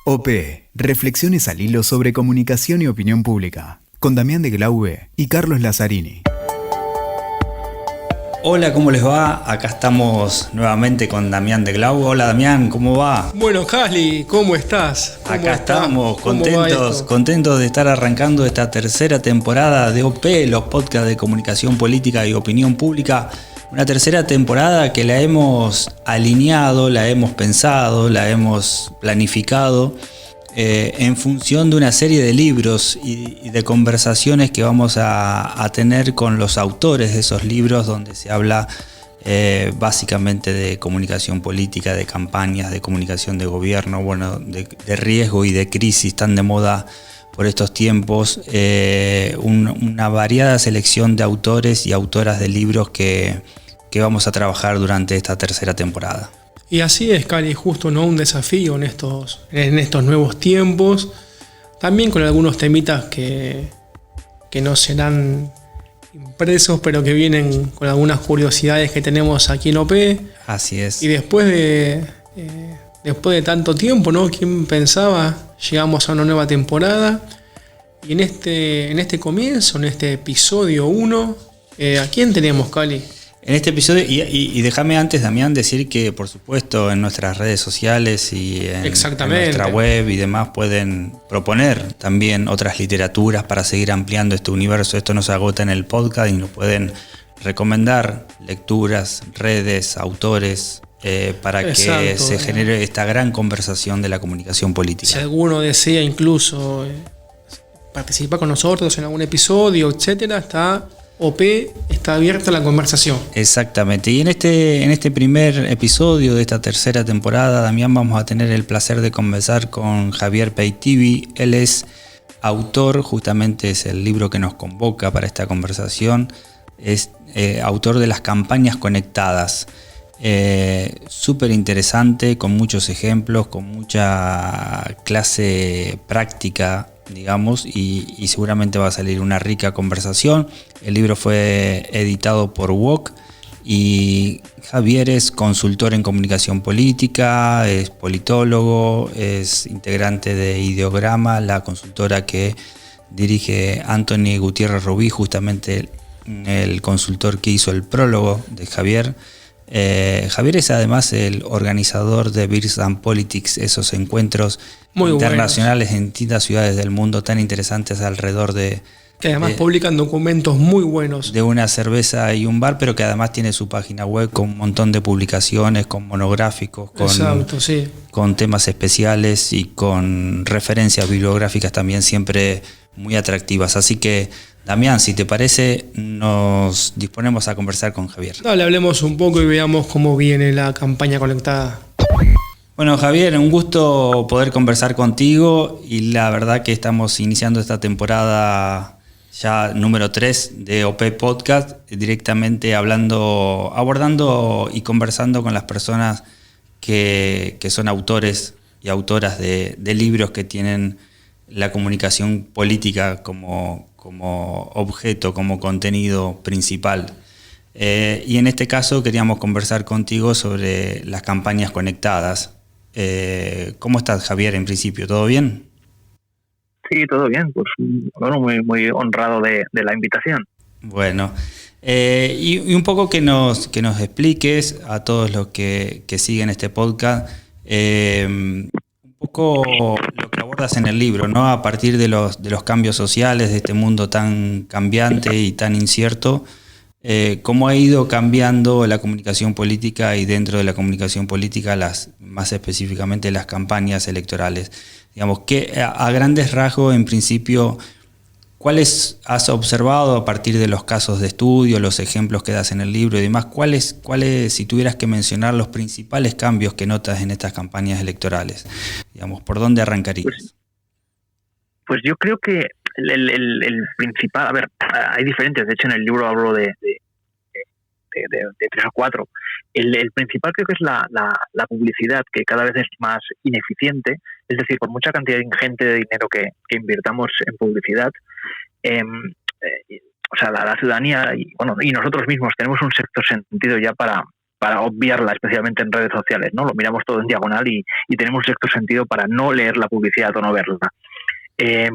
OP, reflexiones al hilo sobre comunicación y opinión pública, con Damián de Glaube y Carlos Lazzarini. Hola, ¿cómo les va? Acá estamos nuevamente con Damián de Glaube. Hola Damián, ¿cómo va? Bueno, Hasli, ¿cómo estás? Acá estamos contentos de estar arrancando esta tercera temporada de OP, los podcasts de comunicación política y opinión pública. Una tercera temporada que la hemos alineado, la hemos pensado, la hemos planificado en función de una serie de libros y de conversaciones que vamos a tener con los autores de esos libros, donde se habla básicamente de comunicación política, de campañas, de comunicación de gobierno, bueno, de riesgo y de crisis tan de moda por estos tiempos, una variada selección de autores y autoras de libros que vamos a trabajar durante esta tercera temporada. Y así es, Cali, justo, ¿no? Un desafío en estos nuevos tiempos, también con algunos temitas que no serán impresos, pero que vienen con algunas curiosidades que tenemos aquí en OP. Así es. Y después de tanto tiempo, ¿no? ¿Quién pensaba? Llegamos a una nueva temporada. Y en este comienzo, en este episodio 1, ¿a quién tenemos, Cali? En este episodio, y déjame antes, Damián, decir que por supuesto en nuestras redes sociales y en nuestra web y demás pueden proponer también otras literaturas para seguir ampliando este universo. Esto no se agota en el podcast y nos pueden recomendar lecturas, redes, autores, para que se genere esta gran conversación de la comunicación política. Si alguno desea incluso participar con nosotros en algún episodio, etcétera, OP está abierta la conversación. Exactamente. Y en este primer episodio de esta tercera temporada, Damián, vamos a tener el placer de conversar con Javier Peitivi. Él es autor, justamente es el libro que nos convoca para esta conversación. Es autor de Las campañas conectadas. Súper interesante, con muchos ejemplos, con mucha clase práctica, digamos, y seguramente va a salir una rica conversación. El libro fue editado por WOC y Javier es consultor en comunicación política, es politólogo, es integrante de Ideograma, la consultora que dirige Anthony Gutiérrez Rubí, justamente el consultor que hizo el prólogo de Javier. Javier es además el organizador de Beers and Politics, esos encuentros muy internacionales buenos en distintas ciudades del mundo tan interesantes alrededor de... Que además publican documentos muy buenos. De una cerveza y un bar, pero que además tiene su página web con un montón de publicaciones, con monográficos, con temas especiales y con referencias bibliográficas también siempre muy atractivas. Así que, Damián, si te parece, nos disponemos a conversar con Javier. Dale, hablemos un poco y veamos cómo viene la campaña conectada. Bueno, Javier, un gusto poder conversar contigo y la verdad que estamos iniciando esta temporada ya número 3 de OP Podcast, directamente abordando y conversando con las personas que son autores y autoras de libros que tienen la comunicación política como objeto, como contenido principal. Y en este caso queríamos conversar contigo sobre las campañas conectadas. ¿Cómo estás, Javier, en principio? ¿Todo bien? Sí, todo bien. Pues bueno, muy honrado de la invitación. Bueno, y un poco que nos expliques a todos los que siguen este podcast un poco lo que abordas en el libro, ¿no? A partir de los cambios sociales, de este mundo tan cambiante y tan incierto, cómo ha ido cambiando la comunicación política y dentro de la comunicación política, más específicamente las campañas electorales. Digamos que a grandes rasgos, en principio, ¿cuáles has observado a partir de los casos de estudio, los ejemplos que das en el libro y demás? ¿Cuáles, si tuvieras que mencionar los principales cambios que notas en estas campañas electorales? Digamos, ¿por dónde arrancarías? Pues yo creo que el principal, hay diferentes, de hecho en el libro hablo de 3 o 4. El principal creo que es la publicidad, que cada vez es más ineficiente, es decir, por mucha cantidad ingente de dinero que invirtamos en publicidad, la ciudadanía y nosotros mismos tenemos un sexto sentido ya para para obviarla, especialmente en redes sociales, ¿no? Lo miramos todo en diagonal y tenemos sexto sentido para no leer la publicidad o no verla.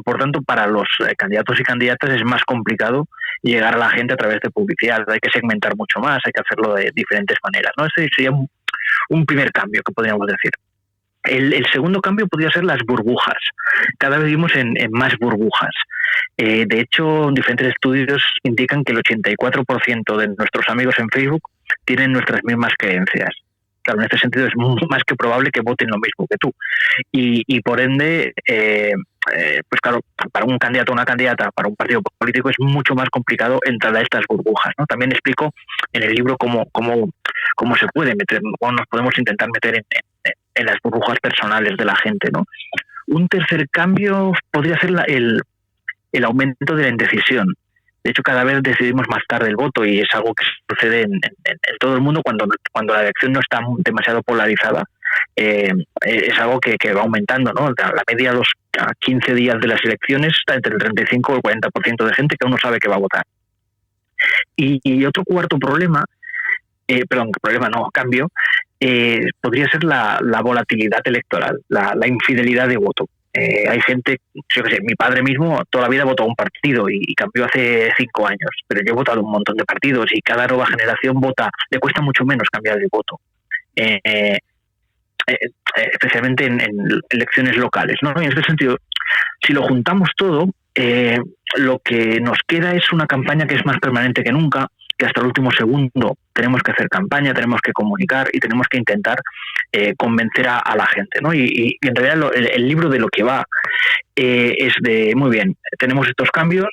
Por tanto, para los candidatos y candidatas es más complicado llegar a la gente a través de publicidad. Hay que segmentar mucho más, hay que hacerlo de diferentes maneras, ¿no? Ese sería un primer cambio que podríamos decir. El segundo cambio podría ser las burbujas. Cada vez vivimos en más burbujas. De hecho, diferentes estudios indican que el 84% de nuestros amigos en Facebook tienen nuestras mismas creencias. Claro, en este sentido es más que probable que voten lo mismo que tú. Y por ende, pues claro, para un candidato o una candidata, para un partido político es mucho más complicado entrar a estas burbujas, ¿no? También explico en el libro cómo se puede meter, cómo nos podemos intentar meter en las burbujas personales de la gente, ¿no? Un tercer cambio podría ser el aumento de la indecisión. De hecho, cada vez decidimos más tarde el voto y es algo que sucede en todo el mundo cuando la elección no está demasiado polarizada. Es algo que va aumentando, ¿no? La media a 15 días de las elecciones está entre el 35 y el 40% de gente que aún no sabe que va a votar. Y otro cuarto problema, cambio, podría ser la volatilidad electoral, la infidelidad de voto. Hay gente, yo qué sé, mi padre mismo toda la vida votó a un partido y cambió hace 5 años, pero yo he votado un montón de partidos y cada nueva generación le cuesta mucho menos cambiar de voto, especialmente en elecciones locales, ¿no? Y en este sentido, si lo juntamos todo, lo que nos queda es una campaña que es más permanente que nunca, que hasta el último segundo tenemos que hacer campaña, tenemos que comunicar y tenemos que intentar convencer a la gente, ¿no? Y en realidad el libro de lo que va es de, muy bien, tenemos estos cambios,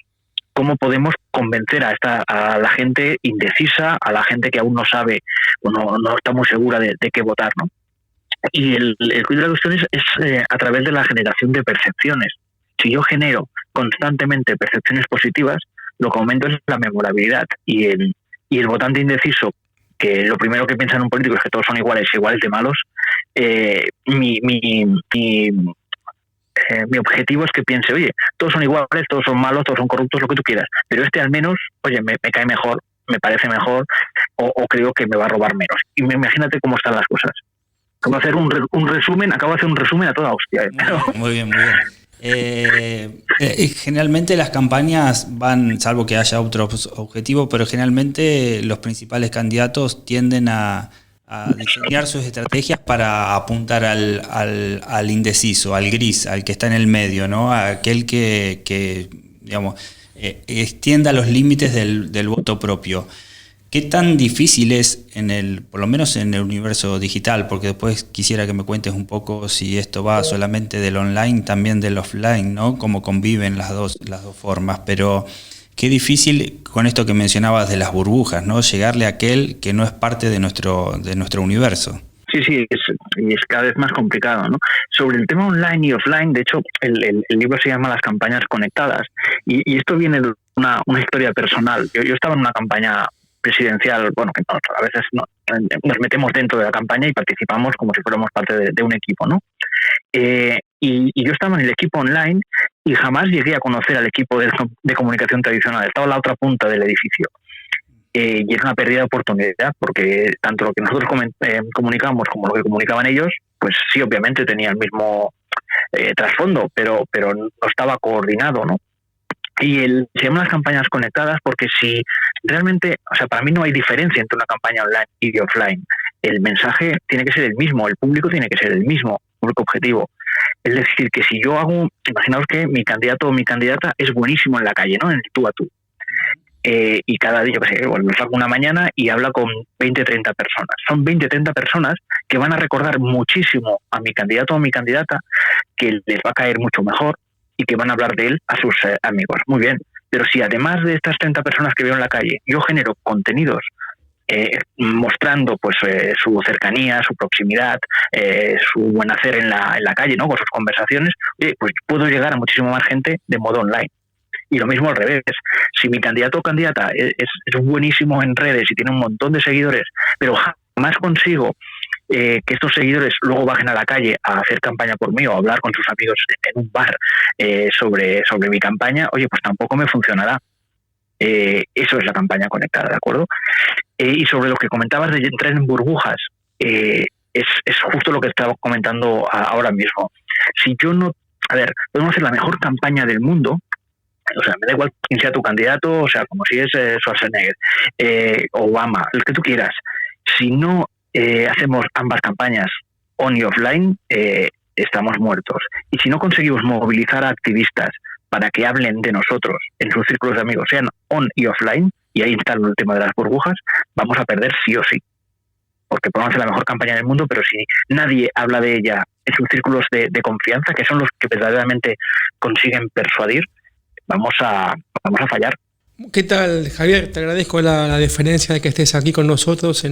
¿cómo podemos convencer a la gente indecisa, a la gente que aún no sabe o no está muy segura de qué votar, ¿no? Y el cuidado de la cuestión es a través de la generación de percepciones. Si yo genero constantemente percepciones positivas, lo que aumento es la memorabilidad y el votante indeciso, que lo primero que piensa en un político es que todos son iguales de malos. Mi objetivo es que piense, oye, todos son iguales, todos son malos, todos son corruptos, lo que tú quieras, pero este al menos, oye, me cae mejor, me parece mejor o creo que me va a robar menos. Y imagínate cómo están las cosas. Acabo de hacer un resumen a toda hostia. Muy bien. Generalmente las campañas van, salvo que haya otro objetivo, pero generalmente los principales candidatos tienden a diseñar sus estrategias para apuntar al indeciso, al gris, al que está en el medio, ¿no? A aquel que digamos, extienda los límites del voto propio. ¿Qué tan difícil es por lo menos en el universo digital? Porque después quisiera que me cuentes un poco si esto va solamente del online, también del offline, ¿no? Cómo conviven las dos formas. Pero qué difícil con esto que mencionabas de las burbujas, ¿no? Llegarle a aquel que no es parte de nuestro universo. Sí, es cada vez más complicado, ¿no? Sobre el tema online y offline, de hecho, el libro se llama Las campañas conectadas y esto viene de una historia personal. Yo estaba en una campaña presidencial, bueno, que a veces nos metemos dentro de la campaña y participamos como si fuéramos parte de un equipo, ¿no? Y yo estaba en el equipo online y jamás llegué a conocer al equipo de comunicación tradicional. Estaba a la otra punta del edificio. Y era una pérdida de oportunidad porque tanto lo que nosotros comunicamos como lo que comunicaban ellos, pues sí, obviamente tenía el mismo trasfondo, pero no estaba coordinado, ¿no? Y se llaman las campañas conectadas porque si realmente, o sea, para mí no hay diferencia entre una campaña online y de offline. El mensaje tiene que ser el mismo, el público tiene que ser el mismo, público objetivo. Es decir, que si yo imaginaos que mi candidato o mi candidata es buenísimo en la calle, ¿no? En el tú a tú. Y cada día, yo qué sé, lo saco una mañana y habla con 20, 30 personas. Son 20, 30 personas que van a recordar muchísimo a mi candidato o mi candidata, que les va a caer mucho mejor y que van a hablar de él a sus amigos. Muy bien, pero si además de estas 30 personas que veo en la calle, yo genero contenidos mostrando pues su cercanía, su proximidad, su buen hacer en la calle, ¿no? Con sus conversaciones, pues puedo llegar a muchísimo más gente de modo online. Y lo mismo al revés. Si mi candidato o candidata es buenísimo en redes y tiene un montón de seguidores, pero jamás consigo que estos seguidores luego bajen a la calle a hacer campaña por mí o a hablar con sus amigos en un bar sobre mi campaña, oye, pues tampoco me funcionará. Eso es la campaña conectada, ¿de acuerdo? Y sobre lo que comentabas de entrar en burbujas, es justo lo que estaba comentando ahora mismo. Si yo no... A ver, podemos hacer la mejor campaña del mundo, o sea, me da igual quién sea tu candidato, o sea, como si es Schwarzenegger, Obama, el que tú quieras. Si no hacemos ambas campañas on y offline, estamos muertos. Y si no conseguimos movilizar a activistas para que hablen de nosotros en sus círculos de amigos, sean on y offline, y ahí está el tema de las burbujas, vamos a perder sí o sí. Porque podemos hacer la mejor campaña del mundo, pero si nadie habla de ella en sus círculos de confianza, que son los que verdaderamente consiguen persuadir, vamos a fallar. ¿Qué tal, Javier? Te agradezco la deferencia de que estés aquí con nosotros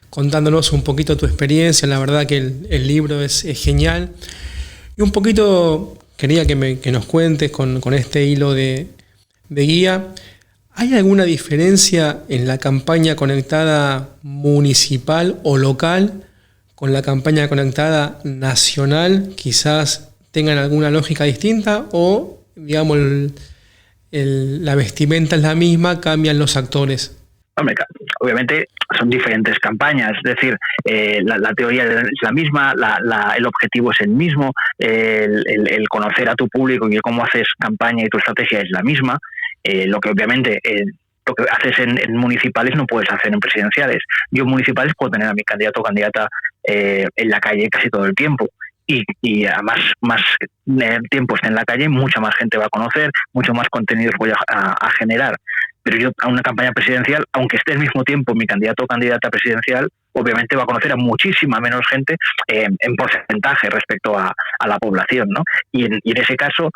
contándonos un poquito tu experiencia. La verdad que el libro es genial. Y un poquito quería que nos cuentes con este hilo de guía. ¿Hay alguna diferencia en la campaña conectada municipal o local con la campaña conectada nacional? Quizás tengan alguna lógica distinta o, digamos, la vestimenta es la misma, cambian los actores. Hombre, obviamente son diferentes campañas, es decir, la teoría es la misma, el objetivo es el mismo, el conocer a tu público y cómo haces campaña y tu estrategia es la misma. Lo que obviamente lo que haces en municipales no puedes hacer en presidenciales. Yo en municipales puedo tener a mi candidato o candidata en la calle casi todo el tiempo. Y además más tiempo esté en la calle, mucha más gente va a conocer, mucho más contenidos voy a generar. Pero yo a una campaña presidencial, aunque esté al mismo tiempo mi candidato o candidata presidencial, obviamente va a conocer a muchísima menos gente en porcentaje respecto a la población, ¿no? Y en ese caso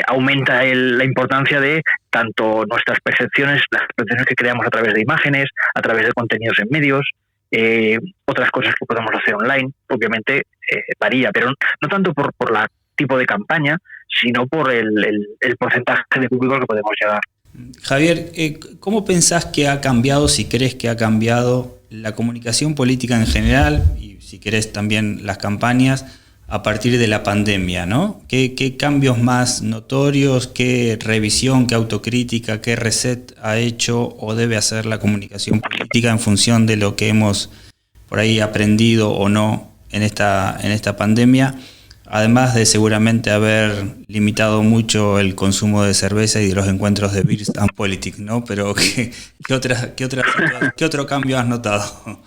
aumenta la importancia de tanto nuestras percepciones, las percepciones que creamos a través de imágenes, a través de contenidos en medios, otras cosas que podemos hacer online, obviamente varía, pero no tanto por el tipo de campaña, sino por el porcentaje de público que podemos llegar. Javier, ¿cómo pensás que ha cambiado, si crees que ha cambiado la comunicación política en general y si querés también las campañas a partir de la pandemia, ¿no? ¿Qué cambios más notorios, qué revisión, qué autocrítica, qué reset ha hecho o debe hacer la comunicación política en función de lo que hemos por ahí aprendido o no en esta pandemia? Además de seguramente haber limitado mucho el consumo de cerveza y de los encuentros de Beers and Politics, ¿no? Pero ¿qué otro cambio has notado?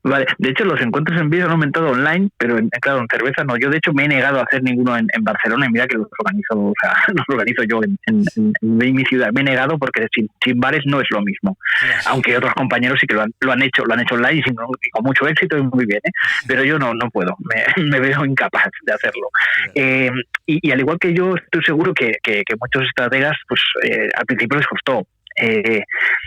Vale, de hecho los encuentros en vídeo han aumentado online, pero claro, en cerveza no. Yo de hecho me he negado a hacer ninguno en Barcelona y mira que los organizo yo en mi ciudad. Me he negado porque sin bares no es lo mismo. Aunque otros compañeros sí que lo han hecho online y con mucho éxito y muy bien, ¿eh? Pero yo no puedo, me veo incapaz de hacerlo. Y al igual que yo estoy seguro que muchos estrategas pues al principio les costó.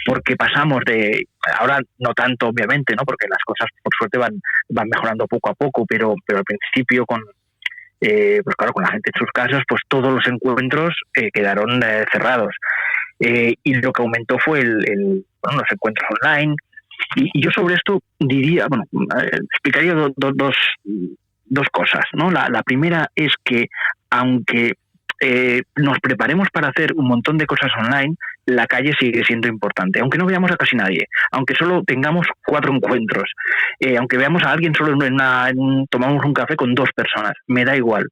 Porque pasamos de, ahora no tanto obviamente, ¿no? Porque las cosas por suerte van mejorando poco a poco, pero al principio pues claro, con la gente en sus casas, pues todos los encuentros quedaron cerrados, y lo que aumentó fue los encuentros online, y yo sobre esto diría, explicaría dos cosas, ¿no? La primera es que aunque nos preparemos para hacer un montón de cosas online, la calle sigue siendo importante, aunque no veamos a casi nadie, aunque solo tengamos 4 encuentros, aunque veamos a alguien solo tomamos un café con 2 personas, me da igual,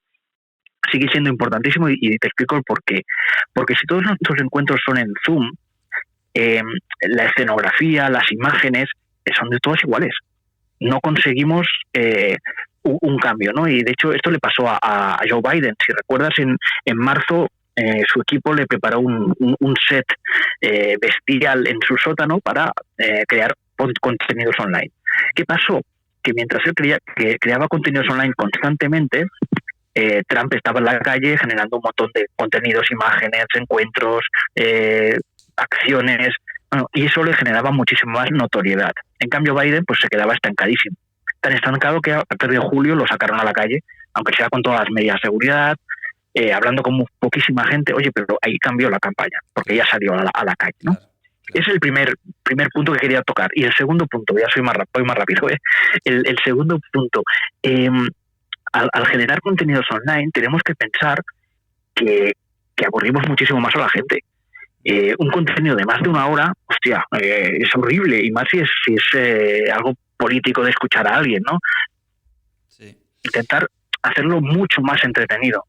sigue siendo importantísimo y te explico el por qué. Porque si todos nuestros encuentros son en Zoom, la escenografía, las imágenes son de todas iguales, no conseguimos un cambio, ¿no? Y de hecho esto le pasó a Joe Biden. Si recuerdas, en marzo su equipo le preparó un set bestial en su sótano para crear contenidos online. ¿Qué pasó? Que mientras él creaba contenidos online constantemente, Trump estaba en la calle generando un montón de contenidos, imágenes, encuentros, acciones, y eso le generaba muchísima más notoriedad. En cambio Biden pues se quedaba estancadísimo. Tan estancado que a partir de julio lo sacaron a la calle, aunque sea con todas las medidas de seguridad, hablando con poquísima gente. Oye, pero ahí cambió la campaña, porque ya salió a la calle, ¿no? Claro. Es el primer punto que quería tocar. Y el segundo punto, ya voy más rápido, el segundo punto, al generar contenidos online tenemos que pensar que aburrimos muchísimo más a la gente. un contenido de más de una hora, hostia, es horrible, y más si es algo político de escuchar a alguien, ¿no? Sí. Intentar hacerlo mucho más entretenido,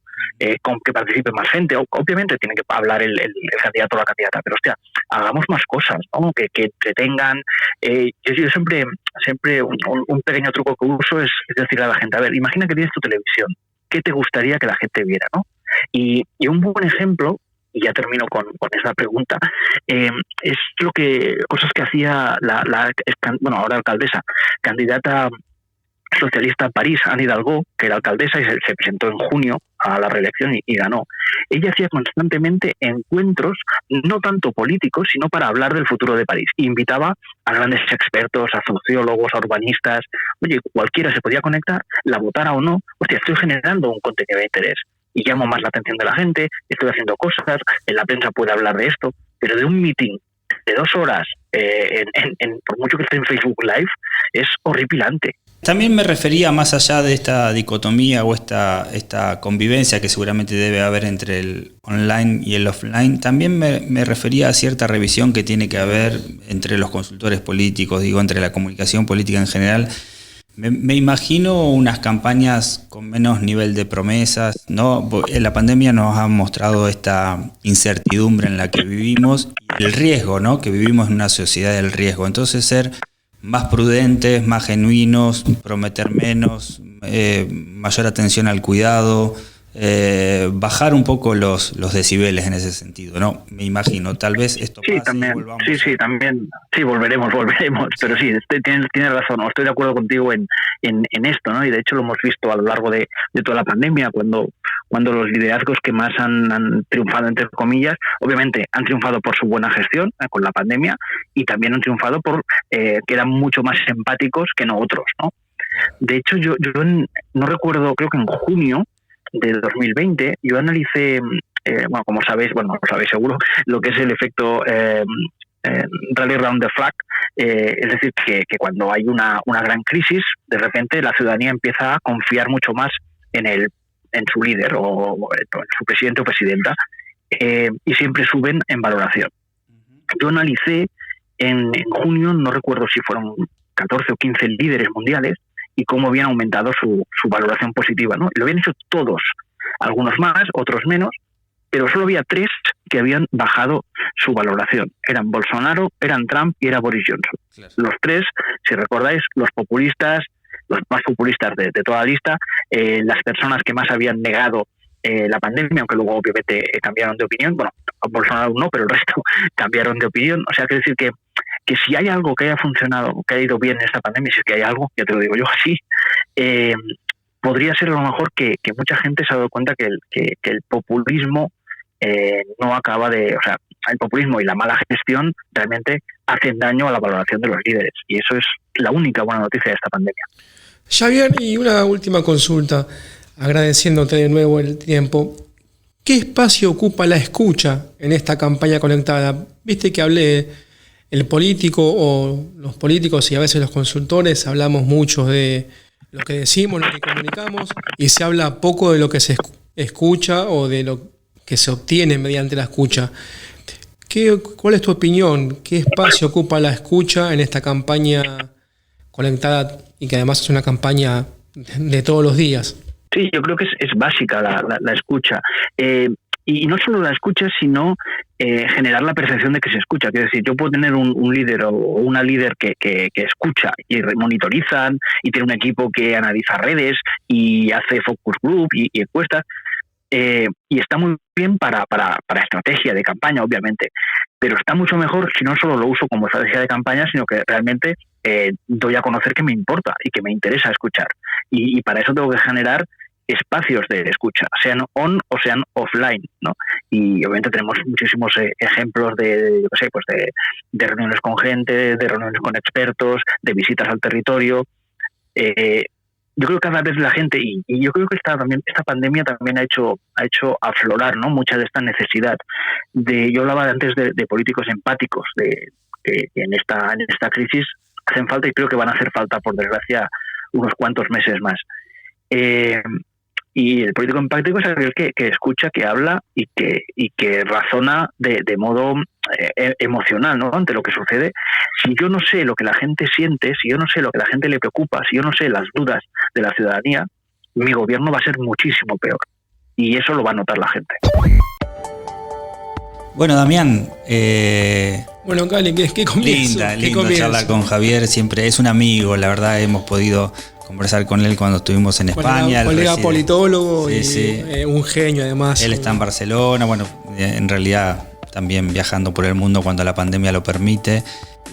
con que participe más gente. Obviamente tiene que hablar el candidato o la candidata, pero hostia, hagamos más cosas, ¿no? Que entretengan. Yo siempre un pequeño truco que uso es decirle a la gente, a ver, imagina que tienes tu televisión, ¿qué te gustaría que la gente viera, ¿no? Y un buen ejemplo, y ya termino con esa pregunta, es cosas que hacía ahora alcaldesa, candidata socialista en París, Anne Hidalgo, que era alcaldesa y se presentó en junio a la reelección y ganó. Ella hacía constantemente encuentros, no tanto políticos, sino para hablar del futuro de París. Invitaba a grandes expertos, a sociólogos, a urbanistas. Oye, cualquiera se podía conectar, la votara o no. Hostia, estoy generando un contenido de interés y llamo más la atención de la gente, estoy haciendo cosas, en la prensa puede hablar de esto, pero de un meeting de 2 horas, por mucho que esté en Facebook Live, es horripilante. También me refería más allá de esta dicotomía o esta convivencia que seguramente debe haber entre el online y el offline, también me refería a cierta revisión que tiene que haber entre los consultores políticos, entre la comunicación política en general. Me imagino unas campañas con menos nivel de promesas, ¿no? La pandemia nos ha mostrado esta incertidumbre en la que vivimos y el riesgo, ¿no? Que vivimos en una sociedad del riesgo. Entonces ser más prudentes, más genuinos, prometer menos, mayor atención al cuidado, bajar un poco los decibeles en ese sentido, ¿no? Me imagino, tal vez esto pase también, y volvamos. Sí, también, sí, volveremos, pero sí, tienes razón, estoy de acuerdo contigo en esto, ¿no? Y de hecho lo hemos visto a lo largo de toda la pandemia, cuando los liderazgos que más han triunfado, entre comillas, obviamente han triunfado por su buena gestión con la pandemia y también han triunfado por que eran mucho más empáticos que no otros, ¿no? De hecho, yo no recuerdo, creo que en junio de 2020, yo analicé, como sabéis, lo sabéis seguro, lo que es el efecto Rally Round the Flag, es decir, que cuando hay una gran crisis, de repente la ciudadanía empieza a confiar mucho más en su líder o en su presidente o presidenta, y siempre suben en valoración. Yo analicé en junio, no recuerdo si fueron 14 o 15 líderes mundiales, y cómo habían aumentado su valoración positiva, ¿no? Lo habían hecho todos, algunos más, otros menos, pero solo había 3 que habían bajado su valoración. Eran Bolsonaro, eran Trump y era Boris Johnson. Claro. Los 3, si recordáis, los más populistas de toda la lista, las personas que más habían negado la pandemia, aunque luego obviamente cambiaron de opinión. Bueno, Bolsonaro no, pero el resto cambiaron de opinión. O sea, quiere decir que si hay algo que haya funcionado, que haya ido bien en esta pandemia, si es que hay algo, ya te lo digo yo así, podría ser a lo mejor que mucha gente se ha dado cuenta que el populismo no acaba de... O sea, el populismo y la mala gestión realmente hacen daño a la valoración de los líderes. Y eso es la única buena noticia de esta pandemia. Xavier, y una última consulta, agradeciéndote de nuevo el tiempo. ¿Qué espacio ocupa la escucha en esta campaña conectada? Viste que hablé... El político o los políticos y a veces los consultores hablamos mucho de lo que decimos, lo que comunicamos, y se habla poco de lo que se escucha o de lo que se obtiene mediante la escucha. ¿Cuál es tu opinión? ¿Qué espacio ocupa la escucha en esta campaña conectada y que además es una campaña de todos los días? Sí, yo creo que es básica la escucha. Y no solo la escucha, sino generar la percepción de que se escucha. Quiero decir, yo puedo tener un líder o una líder que escucha y monitorizan y tiene un equipo que analiza redes y hace focus group y encuestas, y está muy bien para estrategia de campaña, obviamente, pero está mucho mejor si no solo lo uso como estrategia de campaña, sino que realmente doy a conocer que me importa y que me interesa escuchar. Y para eso tengo que generar espacios de escucha, sean on o sean offline, ¿no? Y obviamente tenemos muchísimos ejemplos de reuniones con gente, de reuniones con expertos, de visitas al territorio. Yo creo que cada vez la gente, y yo creo que esta pandemia también ha hecho aflorar, ¿no?, mucha de esta necesidad yo hablaba antes de políticos empáticos, de en esta crisis hacen falta y creo que van a hacer falta, por desgracia, unos cuantos meses más. Y el político empático es aquel que escucha, que habla y que razona de modo emocional, ¿no? Ante lo que sucede. Si yo no sé lo que la gente siente, si yo no sé lo que la gente le preocupa, si yo no sé las dudas de la ciudadanía, mi gobierno va a ser muchísimo peor. Y eso lo va a notar la gente. Bueno, Damián, bueno, Cali, ¿qué comienzo? Lindo charlar con Javier, siempre es un amigo, la verdad hemos podido conversar con él cuando estuvimos en España. Colega politólogo sí. Un genio además. Él está en Barcelona, bueno, en realidad también viajando por el mundo cuando la pandemia lo permite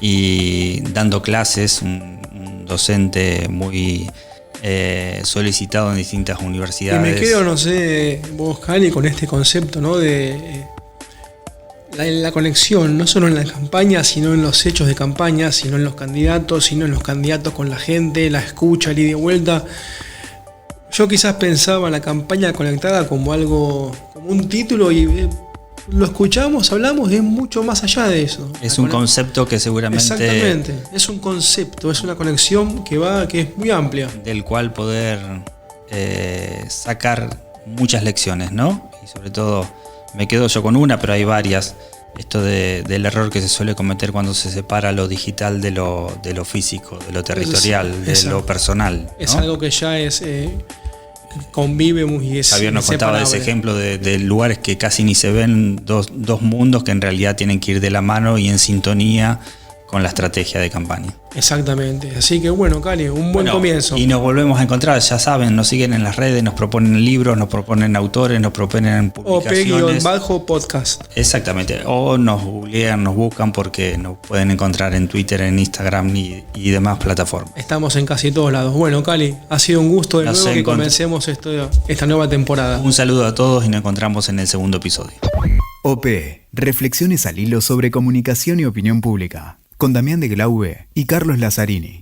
y dando clases, un docente muy solicitado en distintas universidades. Y me quedo, no sé, vos, Cali, con este concepto, ¿no? De la conexión, no solo en la campaña, sino en los hechos de campaña, sino en los candidatos, sino en los candidatos con la gente, la escucha, el ida y vuelta. Yo quizás pensaba la campaña conectada como algo, como un título, y lo escuchamos, hablamos, y es mucho más allá de eso. Es un concepto que seguramente... Exactamente, es un concepto, es una conexión que es muy amplia. Del cual poder sacar muchas lecciones, ¿no? Y sobre todo, me quedo yo con una, pero hay varias. Esto del error que se suele cometer cuando se separa lo digital de lo físico, de lo territorial, de lo personal, ¿no? Es algo que ya convive muy, y es Javier nos contaba de ese ejemplo de lugares que casi ni se ven, dos mundos que en realidad tienen que ir de la mano y en sintonía con la estrategia de campaña. Exactamente, así que bueno, Cali, un buen comienzo. Y nos volvemos a encontrar, ya saben, nos siguen en las redes, nos proponen libros, nos proponen autores, nos proponen publicaciones. OP-podcast. Exactamente, o nos googlean, nos buscan porque nos pueden encontrar en Twitter, en Instagram y demás plataformas. Estamos en casi todos lados. Bueno, Cali, ha sido un gusto de nuevo que comencemos esta nueva temporada. Un saludo a todos y nos encontramos en el segundo episodio. OP, reflexiones al hilo sobre comunicación y opinión pública, con Damián de Glaube y Carlos Lazzarini.